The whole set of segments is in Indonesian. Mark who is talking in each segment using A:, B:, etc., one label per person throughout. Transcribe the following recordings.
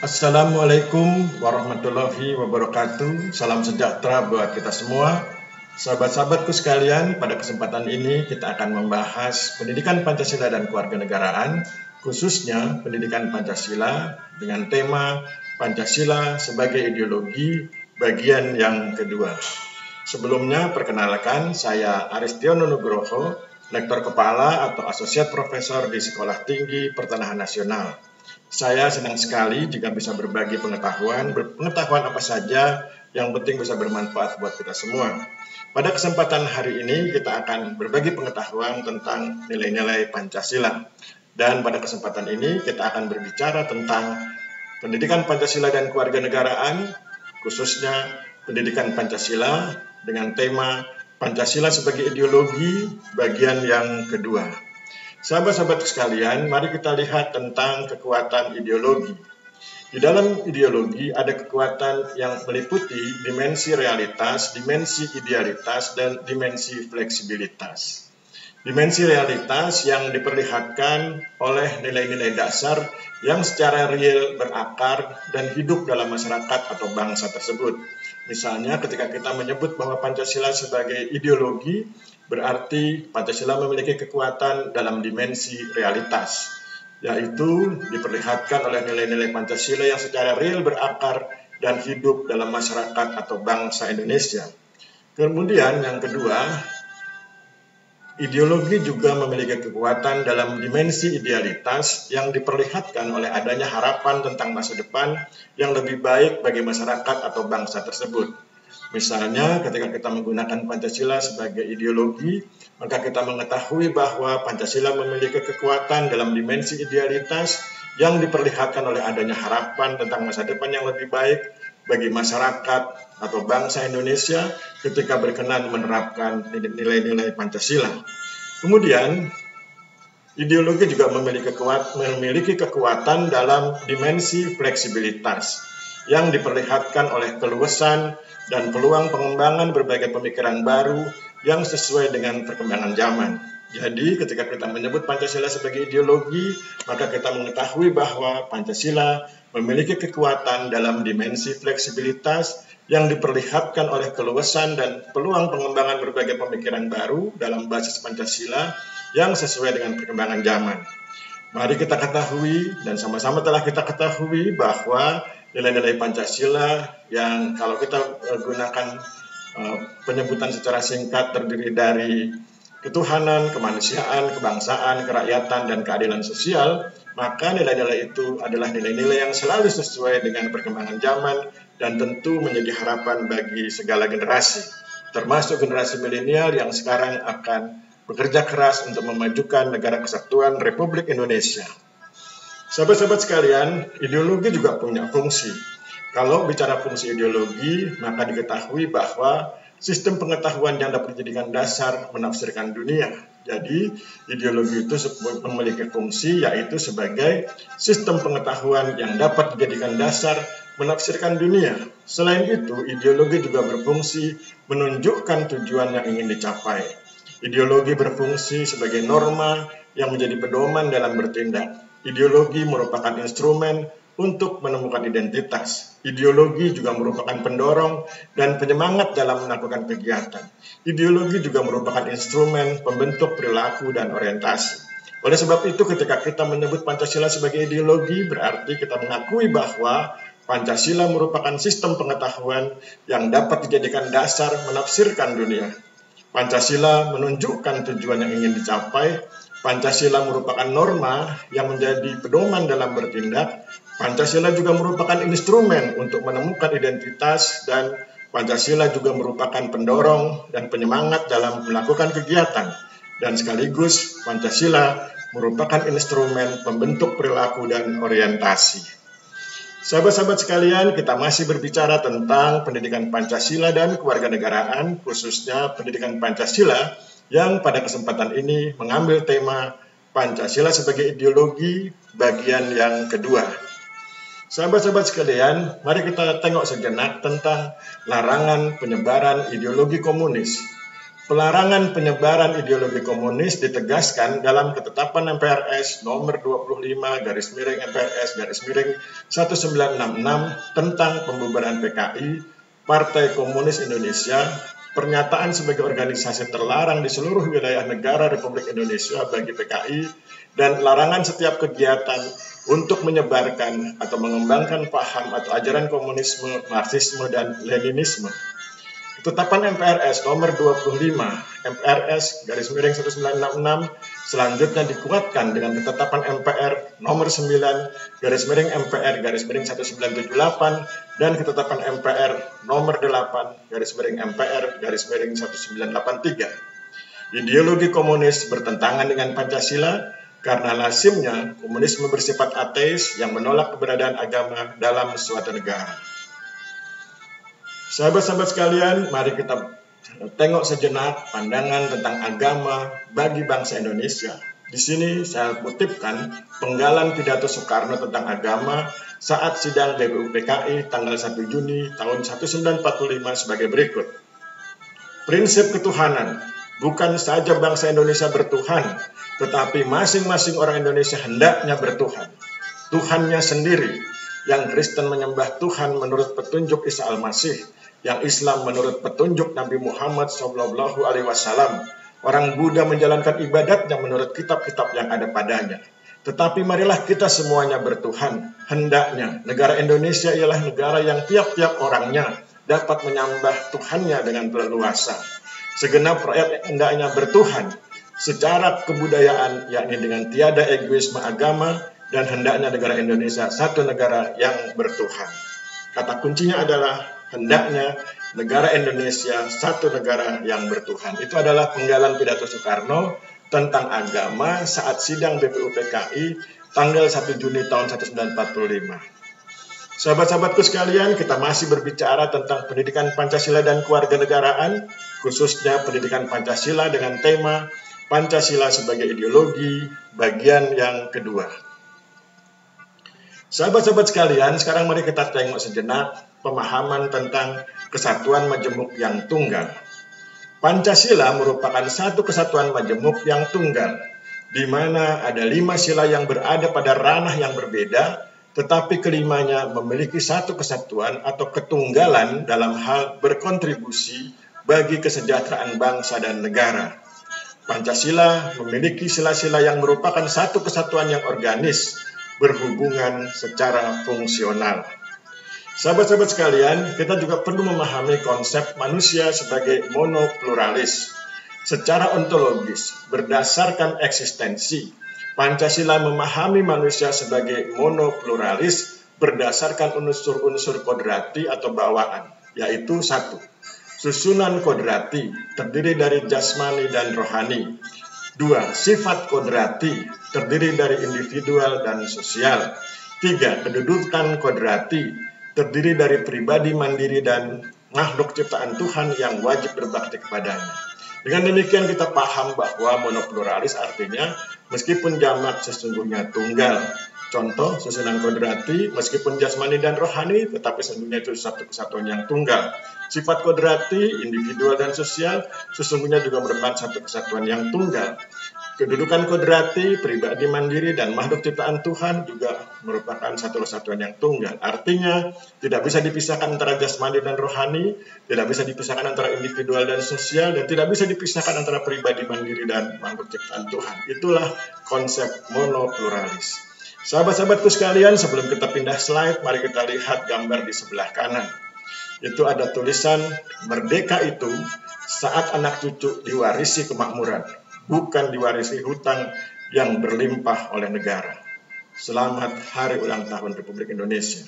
A: Assalamualaikum warahmatullahi wabarakatuh. Salam sejahtera buat kita semua. Sahabat-sahabatku sekalian, pada kesempatan ini kita akan membahas pendidikan Pancasila dan kewarganegaraan, khususnya pendidikan Pancasila dengan tema Pancasila sebagai ideologi bagian yang kedua. Sebelumnya, perkenalkan, saya Aristiono Nugroho, Lektor Kepala atau Asosiat Profesor di Sekolah Tinggi Pertanahan Nasional. Saya senang sekali jika bisa berbagi pengetahuan apa saja yang penting bisa bermanfaat buat kita semua. Pada kesempatan hari ini kita akan berbagi pengetahuan tentang nilai-nilai Pancasila. Dan pada kesempatan ini kita akan berbicara tentang pendidikan Pancasila dan kewarganegaraan, khususnya pendidikan Pancasila dengan tema Pancasila sebagai ideologi bagian yang kedua. Sahabat-sahabat sekalian, mari kita lihat tentang kekuatan ideologi. Di dalam ideologi ada kekuatan yang meliputi dimensi realitas, dimensi idealitas, dan dimensi fleksibilitas. Dimensi realitas yang diperlihatkan oleh nilai-nilai dasar yang secara real berakar dan hidup dalam masyarakat atau bangsa tersebut. Misalnya ketika kita menyebut bahwa Pancasila sebagai ideologi, berarti Pancasila memiliki kekuatan dalam dimensi realitas, yaitu diperlihatkan oleh nilai-nilai Pancasila yang secara real berakar dan hidup dalam masyarakat atau bangsa Indonesia. Kemudian yang kedua, ideologi juga memiliki kekuatan dalam dimensi idealitas yang diperlihatkan oleh adanya harapan tentang masa depan yang lebih baik bagi masyarakat atau bangsa tersebut. Misalnya ketika kita menggunakan Pancasila sebagai ideologi, maka kita mengetahui bahwa Pancasila memiliki kekuatan dalam dimensi idealitas yang diperlihatkan oleh adanya harapan tentang masa depan yang lebih baik bagi masyarakat atau bangsa Indonesia ketika berkenan menerapkan nilai-nilai Pancasila. Kemudian, ideologi juga memiliki kekuatan dalam dimensi fleksibilitas yang diperlihatkan oleh keluasan dan peluang pengembangan berbagai pemikiran baru yang sesuai dengan perkembangan zaman. Jadi ketika kita menyebut Pancasila sebagai ideologi, maka kita mengetahui bahwa Pancasila memiliki kekuatan dalam dimensi fleksibilitas yang diperlihatkan oleh keluasan dan peluang pengembangan berbagai pemikiran baru dalam basis Pancasila yang sesuai dengan perkembangan zaman. Mari kita ketahui dan sama-sama telah kita ketahui bahwa nilai-nilai Pancasila yang kalau kita gunakan penyebutan secara singkat terdiri dari ketuhanan, kemanusiaan, kebangsaan, kerakyatan, dan keadilan sosial, maka nilai-nilai itu adalah nilai-nilai yang selalu sesuai dengan perkembangan zaman dan tentu menjadi harapan bagi segala generasi, termasuk generasi milenial yang sekarang akan bekerja keras untuk memajukan negara kesatuan Republik Indonesia. Sahabat-sahabat sekalian, ideologi juga punya fungsi. Kalau bicara fungsi ideologi, maka diketahui bahwa sistem pengetahuan yang dapat dijadikan dasar menafsirkan dunia. Jadi, ideologi itu memiliki fungsi yaitu sebagai sistem pengetahuan yang dapat dijadikan dasar menafsirkan dunia. Selain itu, ideologi juga berfungsi menunjukkan tujuan yang ingin dicapai. Ideologi berfungsi sebagai norma yang menjadi pedoman dalam bertindak. Ideologi merupakan instrumen untuk menemukan identitas. Ideologi juga merupakan pendorong dan penyemangat dalam melakukan kegiatan. Ideologi juga merupakan instrumen pembentuk perilaku dan orientasi. Oleh sebab itu, ketika kita menyebut Pancasila sebagai ideologi, berarti kita mengakui bahwa Pancasila merupakan sistem pengetahuan yang dapat dijadikan dasar menafsirkan dunia. Pancasila menunjukkan tujuan yang ingin dicapai. Pancasila merupakan norma yang menjadi pedoman dalam bertindak. Pancasila juga merupakan instrumen untuk menemukan identitas dan Pancasila juga merupakan pendorong dan penyemangat dalam melakukan kegiatan. Dan sekaligus Pancasila merupakan instrumen pembentuk perilaku dan orientasi. Sahabat-sahabat sekalian, kita masih berbicara tentang pendidikan Pancasila dan kewarganegaraan, khususnya pendidikan Pancasila yang pada kesempatan ini mengambil tema Pancasila sebagai ideologi bagian yang kedua. Sahabat-sahabat sekalian, mari kita tengok sejenak tentang larangan penyebaran ideologi komunis. Pelarangan penyebaran ideologi komunis ditegaskan dalam Ketetapan MPRS nomor 25 MPRS 1966 tentang pembubaran PKI, Partai Komunis Indonesia, pernyataan sebagai organisasi terlarang di seluruh wilayah negara Republik Indonesia bagi PKI, dan larangan setiap kegiatan untuk menyebarkan atau mengembangkan paham atau ajaran komunisme, Marxisme, dan Leninisme. Ketetapan MPRS nomor 25 MPRS 1966 selanjutnya dikuatkan dengan Ketetapan MPR nomor 9 MPR 1978 dan Ketetapan MPR nomor 8 MPR 1983. Ideologi komunis bertentangan dengan Pancasila karena lazimnya komunisme bersifat ateis yang menolak keberadaan agama dalam suatu negara. Sahabat-sahabat sekalian, mari kita tengok sejenak pandangan tentang agama bagi bangsa Indonesia. Di sini saya kutipkan penggalan pidato Soekarno tentang agama saat sidang BPUPKI tanggal 1 Juni tahun 1945 sebagai berikut. Prinsip ketuhanan, bukan saja bangsa Indonesia bertuhan, tetapi masing-masing orang Indonesia hendaknya bertuhan. Tuhannya sendiri, yang Kristen menyembah Tuhan menurut petunjuk Isa Al-Masih, yang Islam menurut petunjuk Nabi Muhammad SAW, orang Buddha menjalankan ibadatnya menurut kitab-kitab yang ada padanya. Tetapi marilah kita semuanya bertuhan. Hendaknya negara Indonesia ialah negara yang tiap-tiap orangnya dapat menyembah Tuhannya dengan leluasa. Segenap rakyat hendaknya bertuhan secara kebudayaan, yakni dengan tiada egoisme agama, dan hendaknya negara Indonesia satu negara yang bertuhan. Kata kuncinya adalah hendaknya negara Indonesia satu negara yang bertuhan. Itu adalah penggalan pidato Soekarno tentang agama saat sidang BPUPKI tanggal 1 Juni tahun 1945. Sahabat-sahabatku sekalian, kita masih berbicara tentang pendidikan Pancasila dan kewarganegaraan, khususnya pendidikan Pancasila dengan tema Pancasila sebagai ideologi, bagian yang kedua. Sahabat-sahabat sekalian, sekarang mari kita tengok sejenak pemahaman tentang kesatuan majemuk yang tunggal. Pancasila merupakan satu kesatuan majemuk yang tunggal, di mana ada 5 sila yang berada pada ranah yang berbeda, tetapi kelimanya memiliki satu kesatuan atau ketunggalan dalam hal berkontribusi bagi kesejahteraan bangsa dan negara. Pancasila memiliki sila-sila yang merupakan satu kesatuan yang organis, berhubungan secara fungsional. Sahabat-sahabat sekalian, kita juga perlu memahami konsep manusia sebagai monopluralis. Secara ontologis, berdasarkan eksistensi, Pancasila memahami manusia sebagai monopluralis berdasarkan unsur-unsur kodrati atau bawaan, yaitu 1. Susunan kodrati terdiri dari jasmani dan rohani. 2. Sifat kodrati terdiri dari individual dan sosial. 3. Kedudukan kodrati terdiri dari pribadi mandiri dan makhluk ciptaan Tuhan yang wajib berbakti kepadanya. Dengan demikian kita paham bahwa monopluralis artinya meskipun jamak sesungguhnya tunggal. Contoh, susunan kodrati meskipun jasmani dan rohani tetapi sesungguhnya itu satu kesatuan yang tunggal. Sifat kodrati, individual dan sosial sesungguhnya juga merupakan satu kesatuan yang tunggal. Kedudukan kodrati, pribadi mandiri, dan makhluk ciptaan Tuhan juga merupakan satu kesatuan yang tunggal. Artinya, tidak bisa dipisahkan antara jasmani dan rohani, tidak bisa dipisahkan antara individual dan sosial, dan tidak bisa dipisahkan antara pribadi mandiri dan makhluk ciptaan Tuhan. Itulah konsep monopluralis. Sahabat-sahabatku sekalian, sebelum kita pindah slide, mari kita lihat gambar di sebelah kanan. Itu ada tulisan, merdeka itu saat anak cucu diwarisi kemakmuran, bukan diwarisi hutang yang berlimpah oleh negara. Selamat Hari Ulang Tahun Republik Indonesia.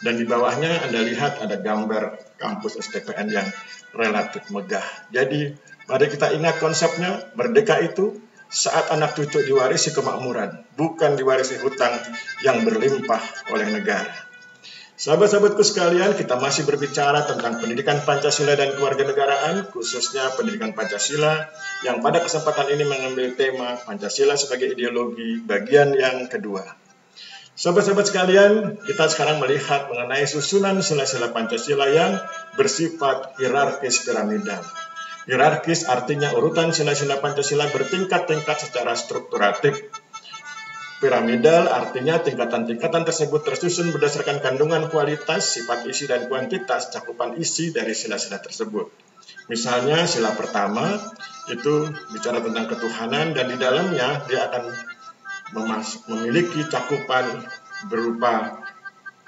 A: Dan di bawahnya Anda lihat ada gambar kampus STPN yang relatif megah. Jadi mari kita ingat konsepnya, merdeka itu saat anak cucu diwarisi kemakmuran, bukan diwarisi hutang yang berlimpah oleh negara. Sahabat-sahabatku sekalian, kita masih berbicara tentang pendidikan Pancasila dan kewarganegaraan, khususnya pendidikan Pancasila, yang pada kesempatan ini mengambil tema Pancasila sebagai ideologi bagian yang kedua. Sahabat-sahabat sekalian, kita sekarang melihat mengenai susunan sila-sila Pancasila yang bersifat hierarkis piramidal. Hierarkis artinya urutan sila-sila Pancasila bertingkat-tingkat secara strukturatif. Piramidal artinya tingkatan-tingkatan tersebut tersusun berdasarkan kandungan kualitas, sifat isi, dan kuantitas cakupan isi dari sila-sila tersebut. Misalnya sila pertama itu bicara tentang ketuhanan dan di dalamnya dia akan memiliki cakupan berupa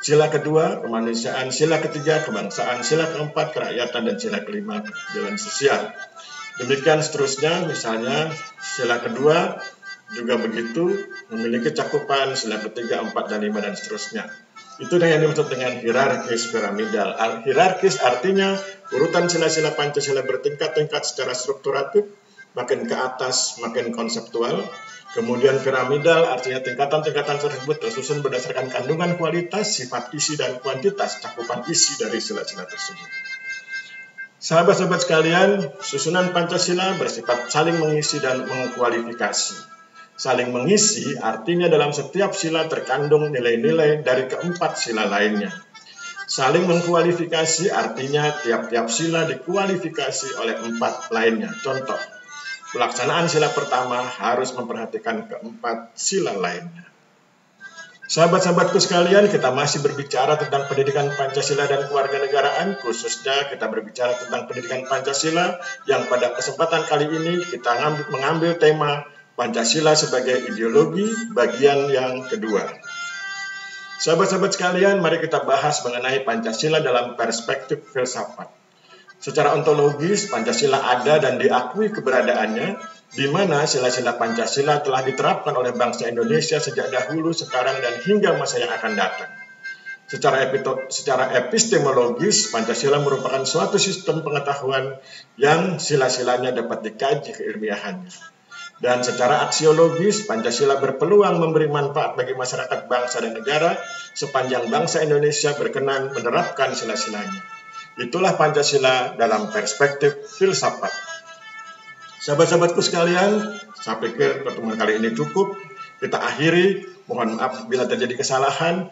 A: sila kedua kemanusiaan, sila ketiga kebangsaan, sila keempat kerakyatan, dan sila kelima keadilan sosial. Demikian seterusnya, misalnya sila kedua juga begitu, memiliki cakupan sila ketiga, 4, dan 5, dan seterusnya. Itu yang dimaksud dengan hierarkis piramidal. Hierarkis artinya urutan sila-sila Pancasila bertingkat-tingkat secara strukturatif, makin ke atas makin konseptual. Kemudian piramidal artinya tingkatan-tingkatan tersebut tersusun berdasarkan kandungan kualitas, sifat isi, dan kuantitas cakupan isi dari sila-sila tersebut. Sahabat-sahabat sekalian, susunan Pancasila bersifat saling mengisi dan mengkualifikasi. Saling mengisi artinya dalam setiap sila terkandung nilai-nilai dari keempat sila lainnya. Saling mengkualifikasi artinya tiap-tiap sila dikualifikasi oleh 4 lainnya. Contoh, pelaksanaan sila pertama harus memperhatikan keempat sila lainnya. Sahabat-sahabatku sekalian, kita masih berbicara tentang pendidikan Pancasila dan kewarganegaraan, khususnya kita berbicara tentang pendidikan Pancasila yang pada kesempatan kali ini kita mengambil tema Pancasila sebagai ideologi bagian yang kedua. Sahabat-sahabat sekalian, mari kita bahas mengenai Pancasila dalam perspektif filsafat. Secara ontologis, Pancasila ada dan diakui keberadaannya, di mana sila-sila Pancasila telah diterapkan oleh bangsa Indonesia sejak dahulu, sekarang, dan hingga masa yang akan datang. Secara epistemologis, Pancasila merupakan suatu sistem pengetahuan yang sila-silanya dapat dikaji keilmiahannya. Dan secara aksiologis, Pancasila berpeluang memberi manfaat bagi masyarakat bangsa dan negara sepanjang bangsa Indonesia berkenan menerapkan sila-silanya. Itulah Pancasila dalam perspektif filsafat. Sahabat-sahabatku sekalian, saya pikir pertemuan kali ini cukup. Kita akhiri, mohon maaf bila terjadi kesalahan.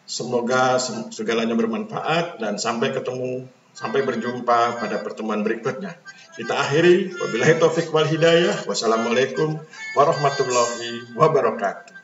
A: Semoga segalanya bermanfaat dan sampai berjumpa pada pertemuan berikutnya. Kita akhiri, wabillahi taufik wal hidayah. Wassalamualaikum warahmatullahi wabarakatuh.